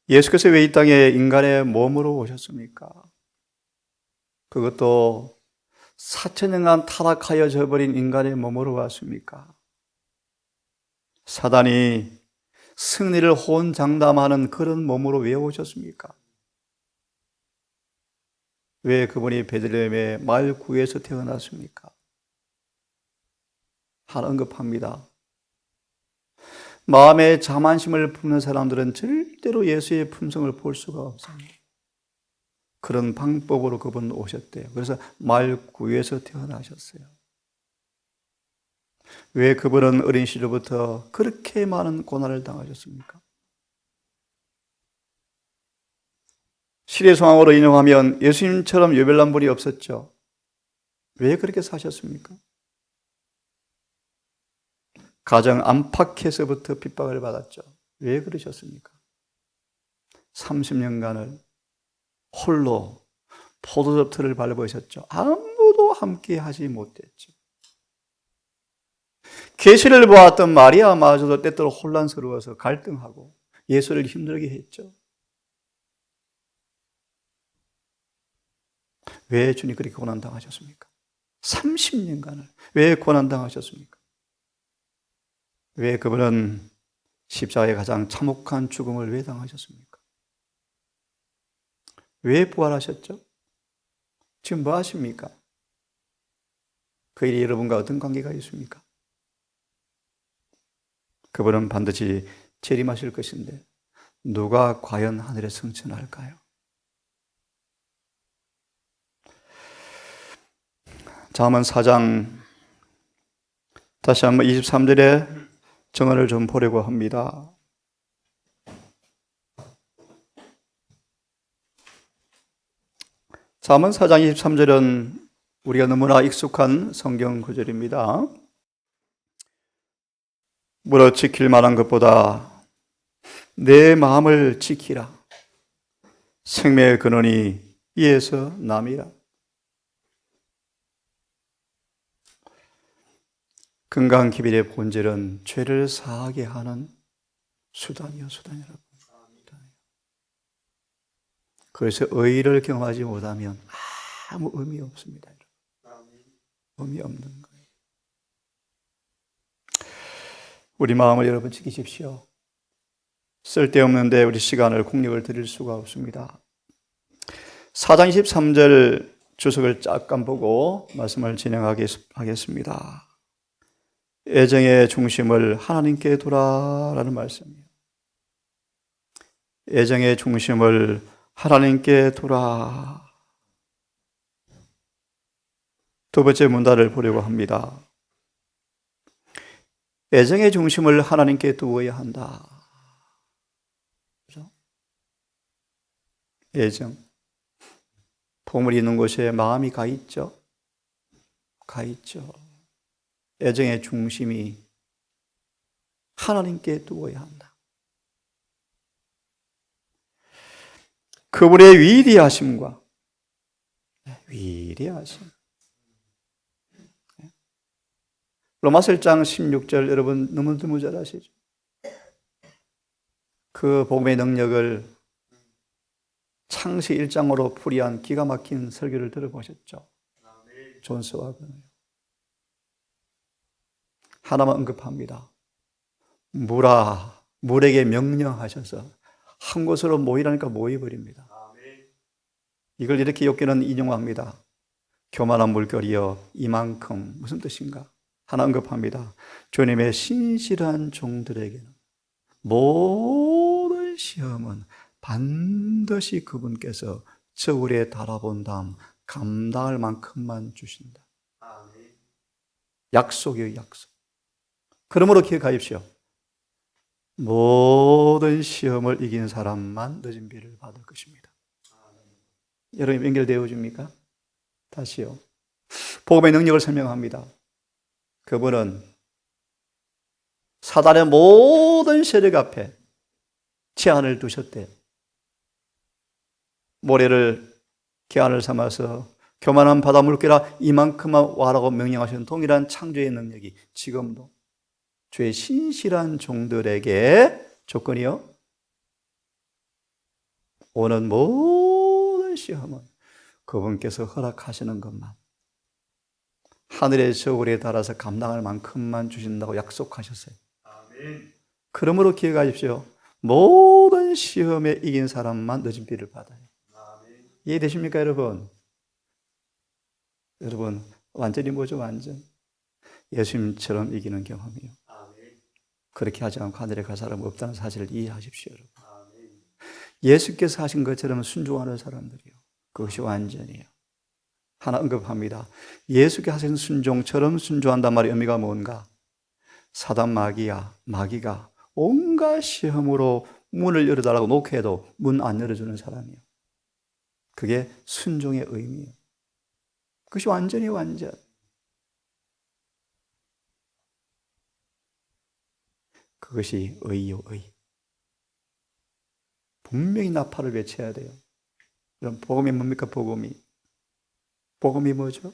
예수께서 왜 이 땅에 인간의 몸으로 오셨습니까? 그것도 4,000년간 타락하여 져버린 인간의 몸으로 왔습니까? 사단이 승리를 호언장담하는 그런 몸으로 왜 오셨습니까? 왜 그분이 베들레헴의 마을 구에서 태어났습니까? 하나 언급합니다. 마음에 자만심을 품는 사람들은 절대로 예수의 품성을 볼 수가 없습니다. 그런 방법으로 그분은 오셨대요. 그래서 마을 구에서 태어나셨어요. 왜 그분은 어린 시절부터 그렇게 많은 고난을 당하셨습니까? 시대 상황으로 인용하면 예수님처럼 유별난분이 없었죠. 왜 그렇게 사셨습니까? 가정 안팎에서부터 핍박을 받았죠. 왜 그러셨습니까? 30년간을 홀로 포도즙틀을 밟으셨죠. 아무도 함께 하지 못했죠. 계시를 보았던 마리아마저도 때때로 혼란스러워서 갈등하고 예수를 힘들게 했죠. 왜 주님 그렇게 고난당하셨습니까? 30년간을 왜 고난당하셨습니까? 왜 그분은 십자가의 가장 참혹한 죽음을 왜 당하셨습니까? 왜 부활하셨죠? 지금 뭐 하십니까? 그 일이 여러분과 어떤 관계가 있습니까? 그분은 반드시 재림하실 것인데 누가 과연 하늘에 승천할까요? 잠언 4장 다시 한번 23절의 정언을 좀 보려고 합니다. 잠언 4장 23절은 우리가 너무나 익숙한 성경 구절입니다. 물어 지킬 만한 것보다 내 마음을 지키라. 생명의 근원이 이에서 남이라. 금강기별의 본질은 죄를 사하게 하는 수단이라고. 그래서 의의를 경험하지 못하면 아무 의미 없습니다. 의미 없는 거예요. 우리 마음을 여러분 지키십시오. 쓸데없는데 우리 시간을 공력을 드릴 수가 없습니다. 4장 23절 주석을 잠깐 보고 말씀을 진행하겠습니다. 애정의 중심을 하나님께 두라라는 말씀이에요. 애정의 중심을 하나님께 두라. 두 번째 문단을 보려고 합니다. 애정의 중심을 하나님께 두어야 한다. 그렇죠? 애정. 보물이 있는 곳에 마음이 가 있죠. 가 있죠. 애정의 중심이 하나님께 두어야 한다. 그분의 위대하심과 위대하심. 로마서 1장 16절 여러분 너무 잘 아시죠? 그 복음의 능력을 창시 1장으로 풀이한 기가 막힌 설교를 들어보셨죠? 존 스와그너. 하나만 언급합니다. 물에게 명령하셔서 한 곳으로 모이라니까 모여버립니다. 이걸 이렇게 욥기는 인용합니다. 교만한 물결이여 이만큼 무슨 뜻인가? 하나 언급합니다. 주님의 신실한 종들에게는 모든 시험은 반드시 그분께서 저울에 달아본 다음 감당할 만큼만 주신다. 약속이에요, 약속. 그러므로 기억하십시오. 모든 시험을 이긴 사람만 늦은 비를 받을 것입니다. 여러분 연결되어 줍니까? 다시요. 복음의 능력을 설명합니다. 그분은 사단의 모든 세력 앞에 제한을 두셨대요. 모래를 개안을 삼아서 교만한 바다 물결아 이만큼만 와라고 명령하신 동일한 창조의 능력이 지금도 주의 신실한 종들에게 조건이요? 오는 모든 시험은 그분께서 허락하시는 것만, 하늘의 저울에 달아서 감당할 만큼만 주신다고 약속하셨어요. 아멘. 그러므로 기억하십시오. 모든 시험에 이긴 사람만 늦은 비를 받아요. 아멘. 이해되십니까, 여러분? 여러분, 완전히 뭐죠, 완전? 예수님처럼 이기는 경험이요. 아멘. 그렇게 하지 않고 하늘에 갈 사람 없다는 사실을 이해하십시오, 여러분. 아멘. 예수께서 하신 것처럼 순종하는 사람들이요. 그것이 완전이에요. 하나 언급합니다. 예수께 하신 순종처럼 순종한단 말의 의미가 뭔가? 사단 마귀가 온갖 시험으로 문을 열어달라고 노크해도 문 안 열어주는 사람이에요. 그게 순종의 의미예요. 그것이 완전히 완전. 그것이 의요, 의. 분명히 나팔을 외쳐야 돼요. 그럼 복음이 뭡니까, 복음이? 복음이 뭐죠?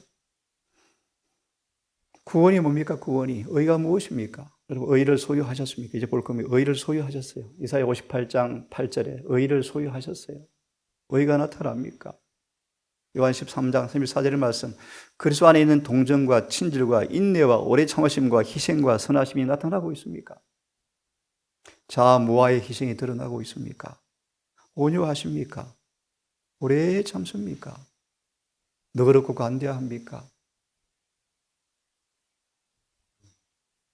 구원이 뭡니까, 구원이? 의가 무엇입니까? 여러분, 의를 소유하셨습니까? 이제 볼 겁니다. 의를 소유하셨어요. 이사야 58장 8절에 의를 소유하셨어요. 의가 나타납니까? 요한 13장 34절의 말씀, 그리스도 안에 있는 동정과 친절과 인내와 오래 참으심과 희생과 선하심이 나타나고 있습니까? 자무와의 희생이 드러나고 있습니까? 온유하십니까? 오래 참습니까? 너그럽고 관대합니까?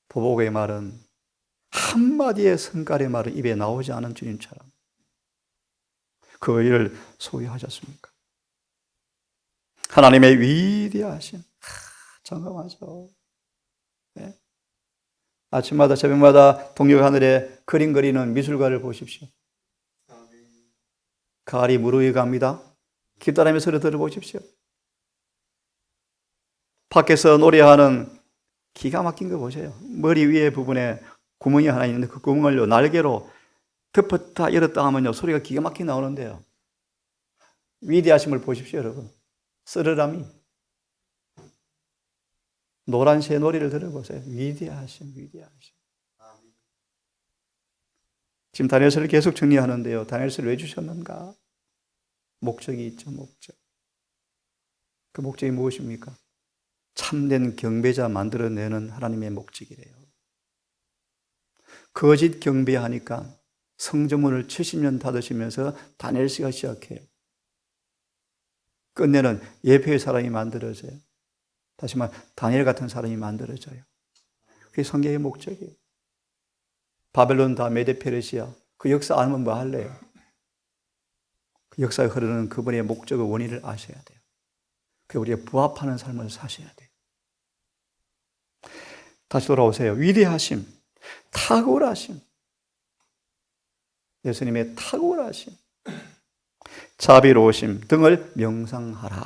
보복의 말은 한마디의 성깔의 말은 입에 나오지 않은 주님처럼 그 의를 소유하셨습니까? 하나님의 위대하신, 장엄하죠. 네? 아침마다 새벽마다 동력 하늘에 그림 그리는 미술가를 보십시오. 가을이 무르익어 갑니다. 깃다람의 소리 들어보십시오. 밖에서 노래하는 기가 막힌 거 보세요. 머리 위에 부분에 구멍이 하나 있는데 그 구멍을요, 날개로 덮었다 열었다 하면요, 소리가 기가 막히게 나오는데요. 위대하심을 보십시오, 여러분. 쓰르라미. 노란 새 노래를 들어보세요. 위대하심. 지금 다니엘서를 계속 정리하는데요. 다니엘서를 왜 주셨는가? 목적이 있죠, 목적. 그 목적이 무엇입니까? 참된 경배자 만들어내는 하나님의 목적이래요. 거짓 경배하니까 성전문을 70년 닫으시면서 다니엘서가 시작해요. 끝내는 예표의 사람이 만들어져요. 다시 말해 다니엘 같은 사람이 만들어져요. 그게 성경의 목적이에요. 바벨론 다 메데 페르시아, 그 역사 알면 뭐 할래요? 그 역사에 흐르는 그분의 목적의 원인을 아셔야 돼요. 그 우리가 부합하는 삶을 사셔야 돼요. 다시 돌아오세요. 위대하심, 탁월하심, 예수님의 탁월하심, 자비로우심 등을 명상하라.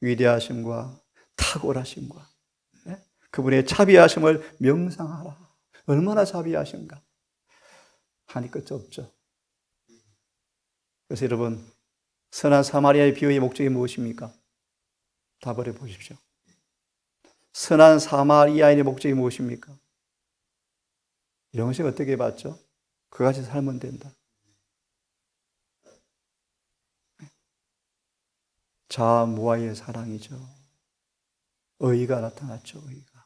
위대하심과 탁월하심과 그분의 자비하심을 명상하라. 얼마나 자비하신가. 하니 끝이 없죠. 그래서 여러분, 선한 사마리아의 비유의 목적이 무엇입니까? 답을 해보십시오. 선한 사마리아인의 목적이 무엇입니까? 영생 어떻게 받죠? 그같이 살면 된다. 자무와의 사랑이죠. 의가 나타났죠, 의가.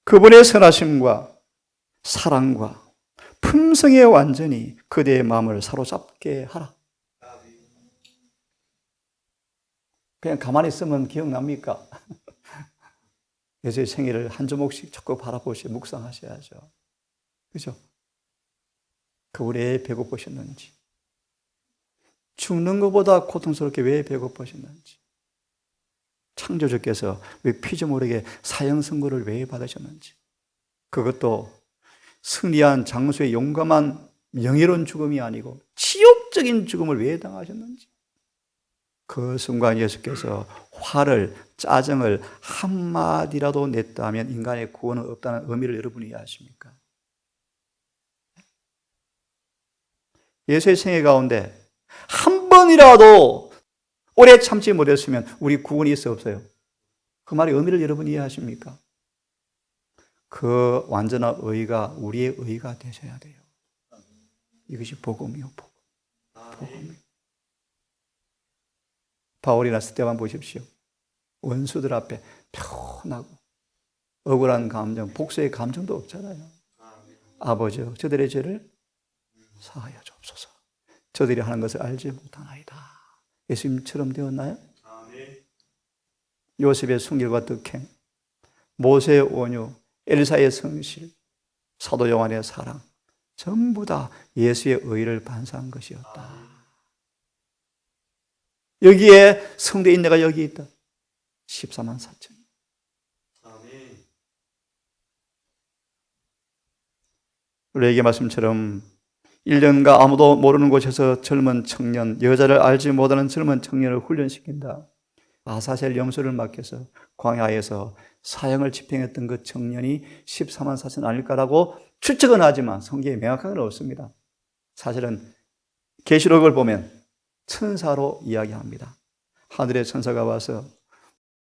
그분의 선하심과 사랑과 품성의 완전히 그대의 마음을 사로잡게 하라. 그냥 가만히 있으면 기억납니까? 예수의 생애를 한 조목씩 자꾸 바라보시고 묵상하셔야죠. 그죠? 그분이 왜 배고프셨는지, 죽는 것보다 고통스럽게 왜 배고프셨는지, 창조주께서 왜 피조물에게 사형 선고를 왜 받으셨는지, 그것도 승리한 장수의 용감한 명예로운 죽음이 아니고 치욕적인 죽음을 왜 당하셨는지, 그 순간 예수께서 화를, 짜증을 한마디라도 냈다면 인간의 구원은 없다는 의미를 여러분이 아십니까? 예수의 생애 가운데 한 번이라도 오래 참지 못했으면 우리 구원이 있어 없어요? 그 말의 의미를 여러분이 이해하십니까? 그 완전한 의가 우리의 의가 되셔야 돼요. 이것이 복음이요, 복음이요. 바울이나 스데반 보십시오. 원수들 앞에 편하고 억울한 감정, 복수의 감정도 없잖아요. 아버지여, 저들의 죄를 사하여 주옵소서. 저들이 하는 것을 알지 못하나이다. 예수님처럼 되었나요? 요셉의 순결과 덕행, 모세의 온유, 엘사의 성실, 사도 요한의 사랑, 전부 다 예수의 의를 반사한 것이었다. 여기에 성도인 내가 여기 있다. 14만 4천. 우리에게 말씀처럼 1년간 아무도 모르는 곳에서 젊은 청년, 여자를 알지 못하는 젊은 청년을 훈련시킨다. 아사셀 염소를 맡겨서 광야에서 사형을 집행했던 그 청년이 14만 4천 아닐까라고 추측은 하지만 성경에 명확하게는 없습니다. 사실은 계시록을 보면 천사로 이야기합니다. 하늘의 천사가 와서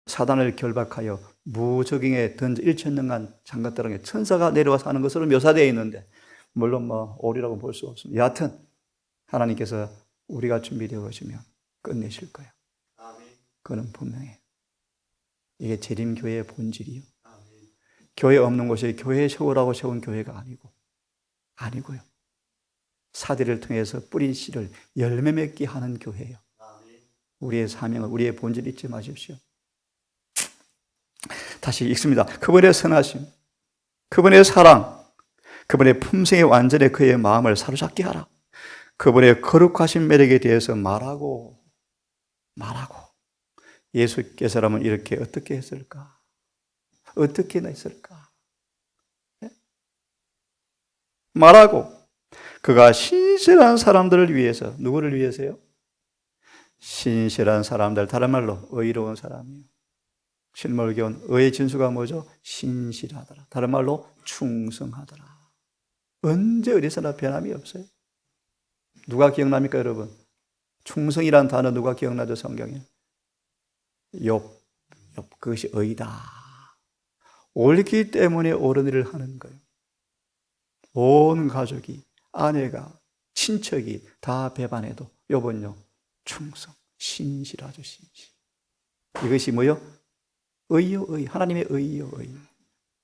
사단을 결박하여 무적행에 던져 1,000년간 장갔다는 게 천사가 내려와서 하는 것으로 묘사되어 있는데, 물론 오리라고 볼 수 없습니다. 여하튼 하나님께서 우리가 준비되어 오시면 끝내실 거예요. 그건 분명해요. 이게 재림교회의 본질이요. 교회 없는 곳이 교회 세우라고 세운 교회가 아니고요. 사대를 통해서 뿌린 씨를 열매 맺게 하는 교회예요. 우리의 사명을, 우리의 본질을 잊지 마십시오. 다시 읽습니다. 그분의 선하심, 그분의 사랑, 그분의 품성의 완전에 그의 마음을 사로잡게 하라. 그분의 거룩하신 매력에 대해서 말하고. 예수께서라면 이렇게 어떻게 했을까? 어떻게 했을까? 네? 말하고. 그가 신실한 사람들을 위해서, 누구를 위해서요? 신실한 사람들, 다른 말로 의로운 사람이요. 신물교훈, 의의 진수가 뭐죠? 신실하더라. 다른 말로 충성하더라. 언제 어디서나 변함이 없어요. 누가 기억납니까, 여러분? 충성이란 단어 누가 기억나죠, 성경에? 욥, 그것이 의다. 옳기 때문에 옳은 일을 하는 거예요. 온 가족이, 아내가, 친척이 다 배반해도 욥은요, 충성, 신실하죠, 신실. 이것이 뭐요? 의요, 의. 하나님의 의요, 의.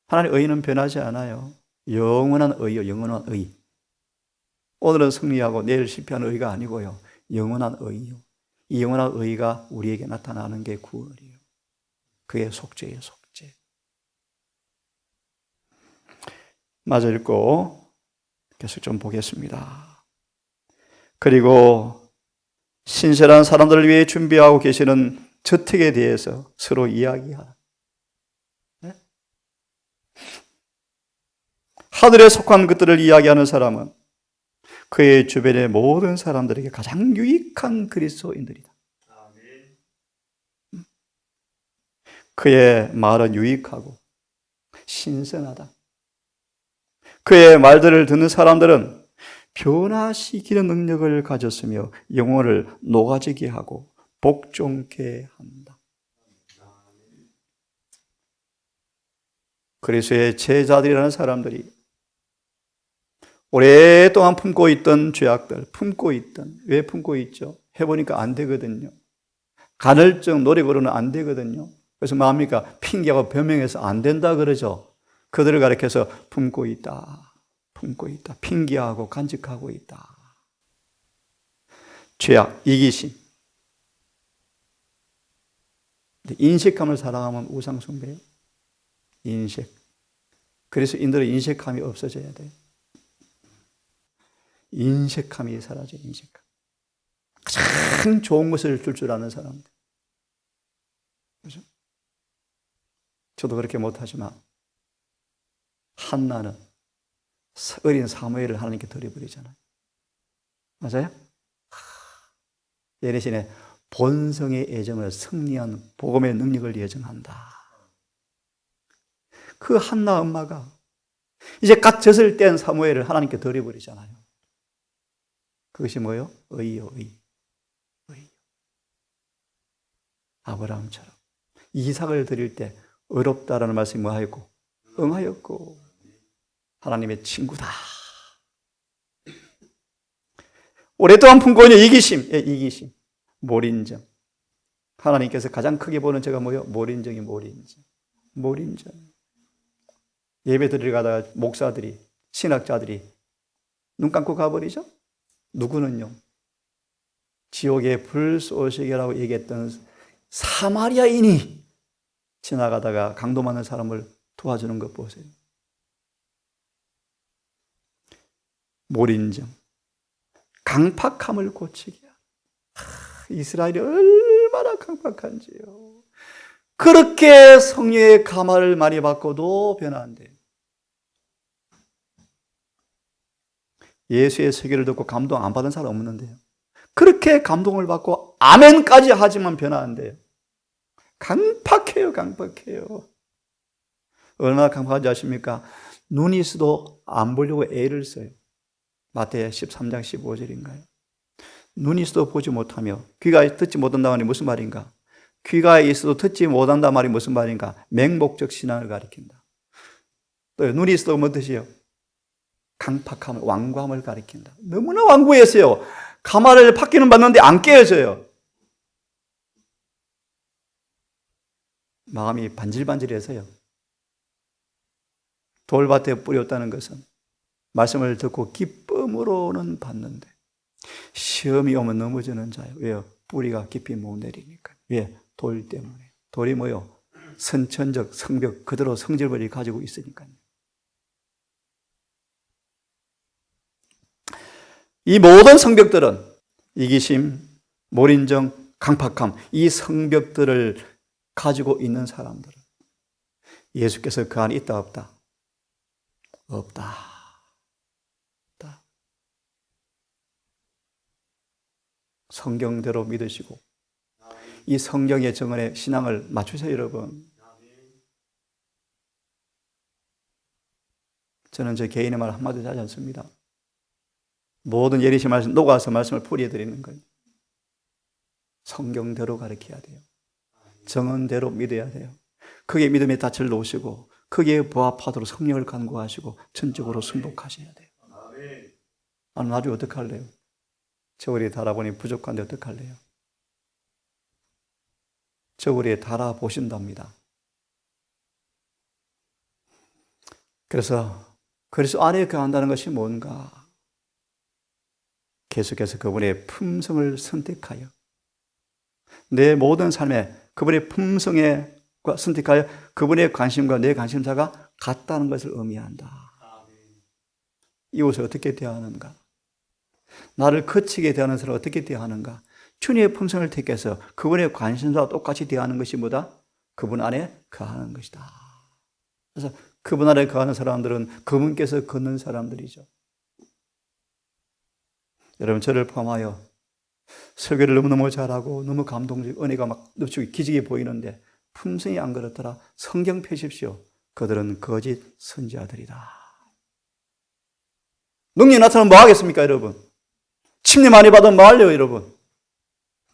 하나님의 의는 변하지 않아요. 영원한 의요, 영원한 의. 오늘은 승리하고 내일 실패하는 의가 아니고요, 영원한 의요. 이 영원한 의가 우리에게 나타나는 게 구원이에요. 그게 속죄예요, 속죄. 마저 읽고 계속 좀 보겠습니다. 그리고 신실한 사람들을 위해 준비하고 계시는 저택에 대해서 서로 이야기하라. 네? 하늘에 속한 것들을 이야기하는 사람은 그의 주변의 모든 사람들에게 가장 유익한 그리스도인들이다. 그의 말은 유익하고 신선하다. 그의 말들을 듣는 사람들은 변화시키는 능력을 가졌으며 영혼을 녹아지게 하고 복종케 한다. 그리스도의 제자들이라는 사람들이 오랫동안 품고 있던 죄악들, 왜 품고 있죠? 해보니까 안 되거든요. 간헐적 노력으로는 안 되거든요. 그래서 뭐합니까? 핑계하고 변명해서 안 된다 그러죠. 그들을 가리켜서 품고 있다. 핑계하고 간직하고 있다. 죄악, 이기심. 인색함을 사랑하면 우상숭배예요. 인색. 그래서 인들의 인색함이 없어져야 돼요. 인색함이 사라져요. 인색함. 가장 좋은 것을 줄 아는 사람들. 그렇죠? 저도 그렇게 못하지만 한나는 어린 사무엘을 하나님께 드려버리잖아요. 맞아요? 예레신의 본성의 애정을 승리한 복음의 능력을 예정한다. 그 한나 엄마가 이제 갓 젖을 뗀 사무엘을 하나님께 드려버리잖아요. 그것이 뭐예요? 의요, 의. 아브라함처럼 이삭을 드릴 때 어렵다라는 말씀이 뭐하였고 응하였고 하나님의 친구다. 오랫동안 품고 있는 이기심, 몰인정. 하나님께서 가장 크게 보는 죄가 뭐예요? 몰인정이 몰인정. 예배 드리러 가다가 목사들이, 신학자들이 눈 감고 가버리죠? 누구는요? 지옥의 불 쏘시게라고 얘기했던 사마리아인이 지나가다가 강도 맞는 사람을 도와주는 것 보세요. 몰인정. 강팍함을 고치기야. 이스라엘이 얼마나 강팍한지요. 그렇게 성령의 감화를 많이 받고도 변화 안 돼요. 예수의 설교를 듣고 감동 안 받은 사람 없는데요. 그렇게 감동을 받고 아멘까지 하지만 변화 안 돼요. 강팍해요. 얼마나 강팍한지 아십니까? 눈이 있어도 안 보려고 애를 써요. 마태의 13장 15절인가요? 눈이 있어도 보지 못하며 귀가 듣지 못한다는 말이 무슨 말인가? 귀가 있어도 듣지 못한다는 말이 무슨 말인가? 맹목적 신앙을 가리킨다. 또 눈이 있어도 뭐 뜻이에요? 강팍함을, 완고함을 가리킨다. 너무나 완고했어요. 가마를 팍기는 받는데 안 깨어져요. 마음이 반질반질해서요. 돌밭에 뿌렸다는 것은 말씀을 듣고 기쁨으로는 받는데 시험이 오면 넘어지는 자요. 왜요? 뿌리가 깊이 못 내리니까. 왜? 돌 때문에. 돌이 뭐요? 선천적 성벽 그대로 성질벌이 가지고 있으니까요. 이 모든 성벽들은 이기심, 몰인정, 강팍함, 이 성벽들을 가지고 있는 사람들은 예수께서 그 안에 있다 없다? 없다. 성경대로 믿으시고 이 성경의 정언에 신앙을 맞추세요, 여러분. 저는 제 개인의 말 한마디도 하지 않습니다. 모든 예리시 말씀 녹아서 말씀을 풀이해 드리는 거예요. 성경대로 가르쳐야 돼요. 정언대로 믿어야 돼요. 그게 믿음의 닻을 놓으시고 거기에 부합하도록 성령을 간구하시고 전적으로 순복하셔야 돼요. 나중에 어떻게 할래요? 저울이 달아보니 부족한데 어떻게 할래요? 저울이 달아보신답니다. 그래서 그리스도 안에 거한다는 것이 뭔가? 계속해서 그분의 품성을 선택하여 내 모든 삶에 그분의 품성에 선택하여 그분의 관심과 내 관심사가 같다는 것을 의미한다. 이웃을 어떻게 대하는가? 나를 거치게 대하는 사람을 어떻게 대하는가? 주님의 품성을 택해서 그분의 관심사와 똑같이 대하는 것이 뭐다? 그분 안에 거하는 것이다. 그래서 그분 안에 거하는 사람들은 그분께서 걷는 사람들이죠. 여러분, 저를 포함하여 설교를 너무너무 잘하고 너무 감동적, 은혜가 막 넘치고 기적이 보이는데 품성이 안 그렇더라. 성경 펴십시오. 그들은 거짓 선지자들이다. 능력이 나타나면 뭐 하겠습니까, 여러분? 침례 많이 받으면 뭐 할래요, 여러분?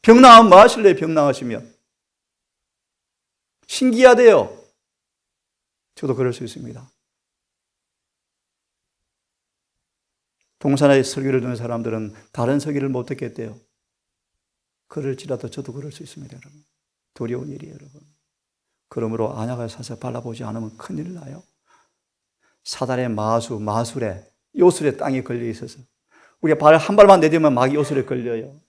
병 나으면 뭐 하실래요, 병 나으시면? 신기하대요. 저도 그럴 수 있습니다. 동산에 설교를 듣는 사람들은 다른 설교를 못 듣겠대요. 그럴지라도 저도 그럴 수 있습니다, 여러분. 두려운 일이에요, 여러분. 그러므로 안약을 사서 발라보지 않으면 큰일 나요. 사단의 마술에, 요술에 땅에 걸려 있어서 우리가 발 한 발만 내딛으면 막 요술에 걸려요.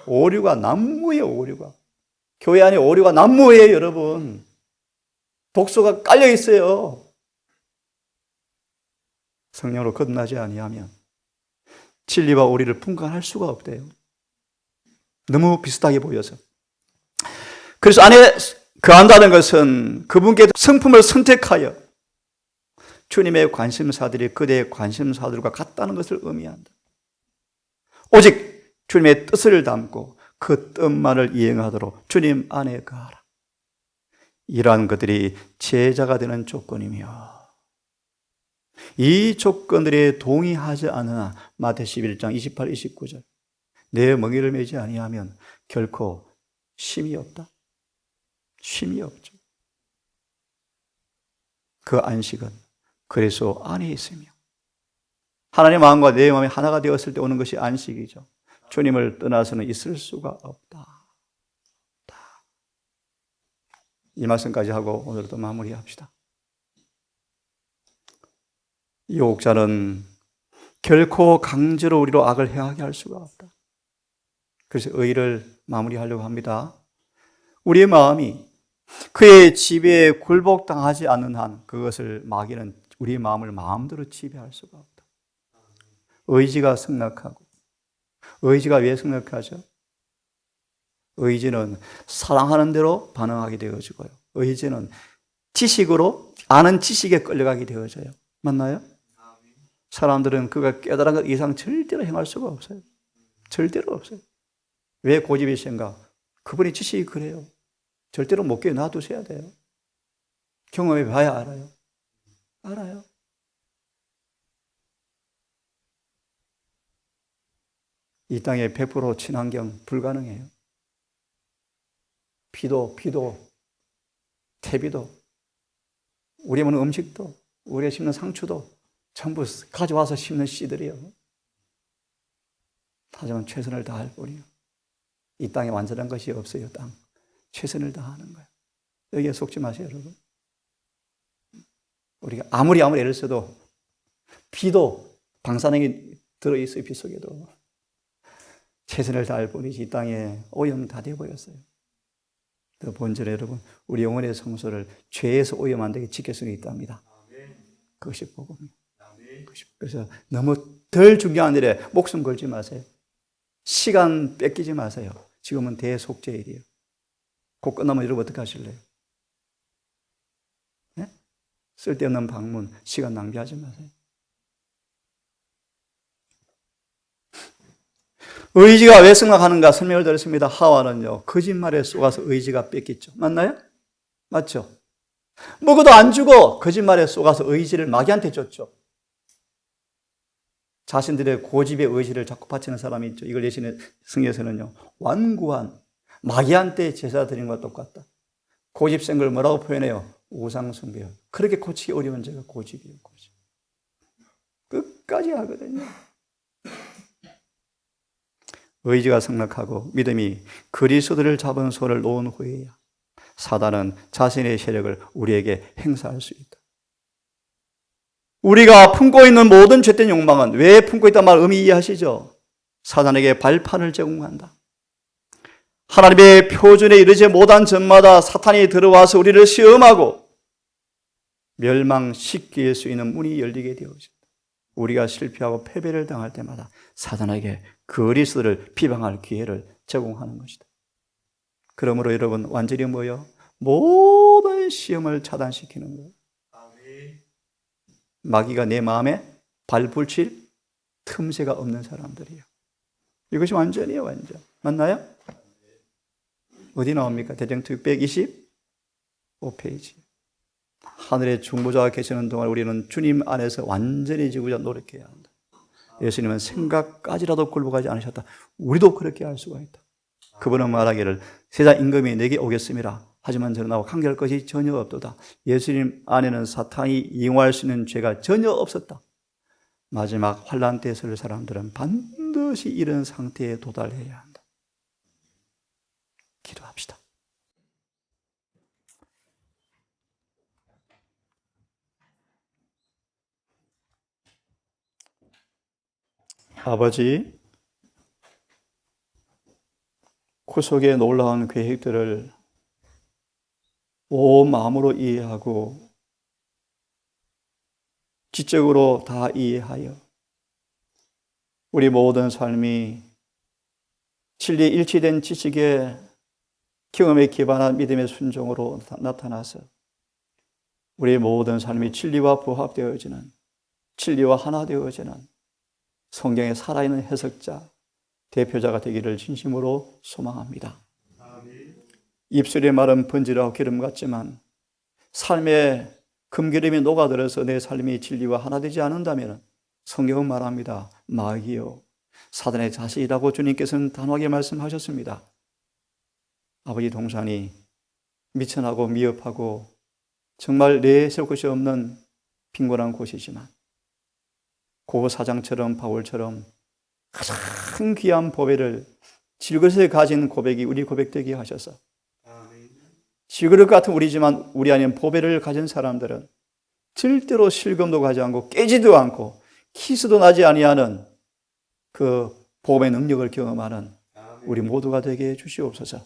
오류가 난무예요, 오류가. 교회 안에 오류가 난무예요, 여러분. 독소가 깔려 있어요. 성령으로 거듭나지 아니하면 진리와 오리를 분간할 수가 없대요. 너무 비슷하게 보여서. 그래서 안에 거한다는 것은 그분께 성품을 선택하여 주님의 관심사들이 그대의 관심사들과 같다는 것을 의미한다. 오직 주님의 뜻을 담고 그 뜻만을 이행하도록 주님 안에 거하라. 이러한 것들이 제자가 되는 조건이며 이 조건들에 동의하지 않으나 마태 11장 28, 29절 내 멍에를 매지 아니하면 결코 쉼이 없다. 쉼이 없죠. 그 안식은 그리스도 안에 있으며 하나님의 마음과 내 마음이 하나가 되었을 때 오는 것이 안식이죠. 주님을 떠나서는 있을 수가 없다. 이 말씀까지 하고 오늘도 마무리합시다. 유혹자는 결코 강제로 우리로 악을 행하게 할 수가 없다. 그래서 의를 마무리하려고 합니다. 우리의 마음이 그의 지배에 굴복당하지 않는 한 그것을 마귀는 우리의 마음을 마음대로 지배할 수가 없다. 의지가 승낙하고, 의지가 왜 승낙하죠? 의지는 사랑하는 대로 반응하게 되어지고요. 의지는 지식으로 아는 지식에 끌려가게 되어져요. 맞나요? 사람들은 그가 깨달은 것 이상 절대로 행할 수가 없어요. 절대로 없어요. 왜 고집이 센가? 그분의 지식이 그래요. 절대로 못 깨어 놔두셔야 돼요. 경험해 봐야 알아요. 알아요. 이 땅에 100% 친환경 불가능해요. 비도, 퇴비도, 우리 먹는 음식도, 우리가 심는 상추도 전부 가져와서 심는 씨들이요. 하지만 최선을 다할 뿐이요. 이 땅에 완전한 것이 없어요. 땅. 최선을 다하는 거예요. 여기에 속지 마세요, 여러분. 우리가 아무리 애를 써도 비도 방사능이 들어있어요. 비 속에도. 최선을 다할 뿐이지 이 땅에 오염 다 되어버렸어요. 그 본절에 여러분, 우리 영혼의 성소를 죄에서 오염 안 되게 지킬 수는 있답니다. 그것이 복음이에요. 그래서 너무 덜 중요한 일에 목숨 걸지 마세요. 시간 뺏기지 마세요. 지금은 대속죄일이에요. 곧 끝나면 여러분 어떻게 하실래요? 네? 쓸데없는 방문, 시간 낭비하지 마세요. 의지가 왜 승낙하는가 설명을 드렸습니다. 하와는요, 거짓말에 속아서 의지가 뺏겼죠. 맞나요? 맞죠? 먹어도 안 주고 거짓말에 속아서 의지를 마귀한테 줬죠. 자신들의 고집의 의지를 자꾸 바치는 사람이 있죠. 이걸 예신의 승리에서는요, 완고한 마귀한테 제사 드린 것과 똑같다. 고집 센 걸 뭐라고 표현해요? 우상숭배요. 그렇게 고치기 어려운 죄가 고집이에요. 고집. 끝까지 하거든요. 의지가 승낙하고 믿음이 그리스도를 잡은 손을 놓은 후에야 사단은 자신의 세력을 우리에게 행사할 수 있다. 우리가 품고 있는 모든 죄된 욕망은 왜 품고 있단 말 의미 이해하시죠? 사단에게 발판을 제공한다. 하나님의 표준에 이르지 못한 점마다 사탄이 들어와서 우리를 시험하고 멸망시킬 수 있는 문이 열리게 되어진다. 우리가 실패하고 패배를 당할 때마다 사단에게 그리스도를 비방할 기회를 제공하는 것이다. 그러므로 여러분 완전히 뭐예요? 모든 시험을 차단시키는 거예요. 마귀가 내 마음에 발붙일 틈새가 없는 사람들이에요. 이것이 완전이에요. 완전. 맞나요? 어디 나옵니까? 대정투 125페이지. 하늘의 중보자가 계시는 동안 우리는 주님 안에서 완전히 지고자 노력해야 한다. 예수님은 생각까지라도 굴복하지 않으셨다. 우리도 그렇게 할 수가 있다. 그분은 말하기를 세상 임금이 내게 오겠습니다. 하지만 저는 나와 관계할 것이 전혀 없도다. 예수님 안에는 사탄이 이용할 수 있는 죄가 전혀 없었다. 마지막 환난 때 설 사람들은 반드시 이런 상태에 도달해야 한다. 기도합시다. 아버지, 구속의 놀라운 계획들을 온 마음으로 이해하고 지적으로 다 이해하여 우리 모든 삶이 진리에 일치된 지식의 경험에 기반한 믿음의 순종으로 나타나서 우리 모든 삶이 진리와 부합되어지는, 진리와 하나 되어지는 성경의 살아있는 해석자, 대표자가 되기를 진심으로 소망합니다. 입술의 말은 번지르고 기름 같지만 삶의 금기름이 녹아들어서 내 삶이 진리와 하나 되지 않는다면 성경은 말합니다. 마귀요, 사단의 자식이라고 주님께서는 단호하게 말씀하셨습니다. 아버지 동산이 미천하고 미흡하고 정말 내세울 것이 없는 빈곤한 곳이지만 고고 사장처럼 바울처럼 가장 귀한 보배를 질그릇에 가진 고백이 우리 고백되게 하셔서 질그릇 같은 우리지만 우리 안에 보배를 가진 사람들은 절대로 실금도 가지 않고 깨지도 않고 키스도 나지 아니하는 그 보배 능력을 경험하는 우리 모두가 되게 해 주시옵소서.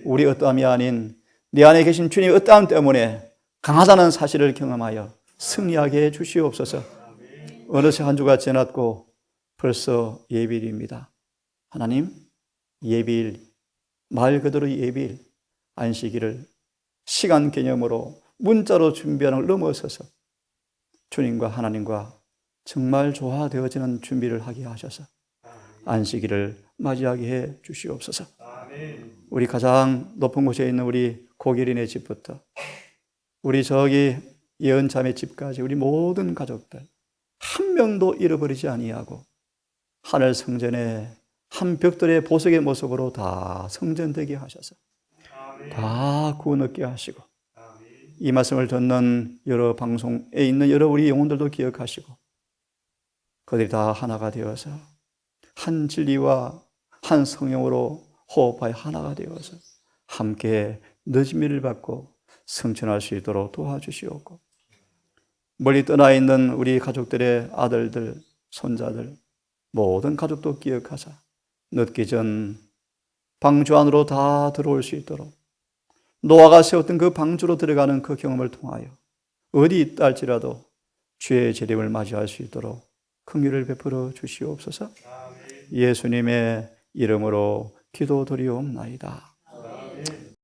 우리 어떠함이 아닌 내 안에 계신 주님의 어떠함 때문에 강하다는 사실을 경험하여 승리하게 해 주시옵소서. 어느새 한 주가 지났고 벌써 예비일입니다. 하나님, 예비일, 말 그대로 예비일, 안식일을 시간 개념으로 문자로 준비하는 걸 넘어서서 주님과 하나님과 정말 조화되어지는 준비를 하게 하셔서 안식일을 맞이하게 해 주시옵소서. 우리 가장 높은 곳에 있는 우리 고길이네 집부터 우리 저기 예언자매 집까지 우리 모든 가족들 한 명도 잃어버리지 아니하고 하늘 성전에 한 벽돌의 보석의 모습으로 다 성전되게 하셔서 다 구원 얻게 하시고 이 말씀을 듣는 여러 방송에 있는 여러 우리 영혼들도 기억하시고 그들이 다 하나가 되어서 한 진리와 한 성령으로 호흡하여 하나가 되어서 함께 늦은 일을 받고 성천할 수 있도록 도와주시옵고 멀리 떠나 있는 우리 가족들의 아들들, 손자들 모든 가족도 기억하사 늦기 전 방주 안으로 다 들어올 수 있도록 노아가 세웠던 그 방주로 들어가는 그 경험을 통하여 어디 있다 할지라도 주의 재림을 맞이할 수 있도록 긍휼을 베풀어 주시옵소서. 예수님의 이름으로 기도드리옵나이다.